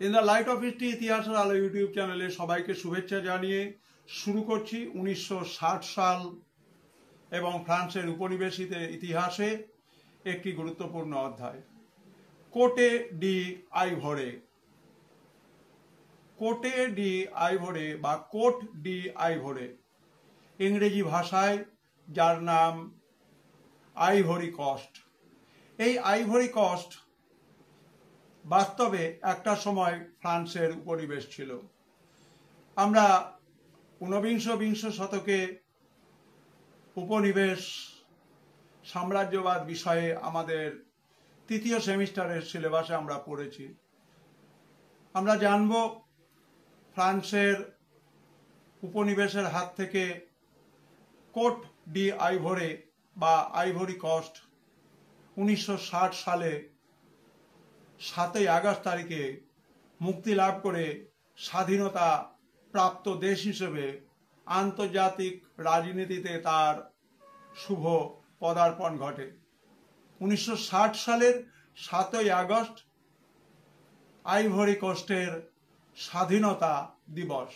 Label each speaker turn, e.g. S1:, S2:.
S1: In the light off history ইতিহাসের আলো YouTube চ্যানেলে সবাইকে শুভেচ্ছা জানিয়ে শুরু করছি 1960 সাল এবং ফ্রান্সের উপনিবেশিত ইতিহাসে একটি গুরুত্বপূর্ণ অধ্যায়, কোটে ডি আইভরে। কোটে ডি আইভরে বা কোট ডি আইভরে ইংরেজি ভাষায় যার নাম আইভরি কোস্ট। এই আইভরি কোস্ট বাস্তবে একটা সময় ফ্রান্সের উপনিবেশ ছিল। আমরা ঊনবিংশ শতকে উপনিবেশ সাম্রাজ্যবাদ বিষয়ে আমাদের তৃতীয় সেমিস্টারের সিলেবাসে আমরা পড়েছি। আমরা জানব ফ্রান্সের উপনিবেশের হাত থেকে কোট ডি আইভরে বা আইভরি কোস্ট 1960 সালে 7ই আগস্ট তারিখে মুক্তি লাভ করে স্বাধীনতা প্রাপ্ত দেশ হিসেবে আন্তর্জাতিক রাজনীতিতে তার শুভ পদার্পণ ঘটে। 1960 সালের 7ই আগস্ট আইভরি কোস্টের স্বাধীনতা দিবস।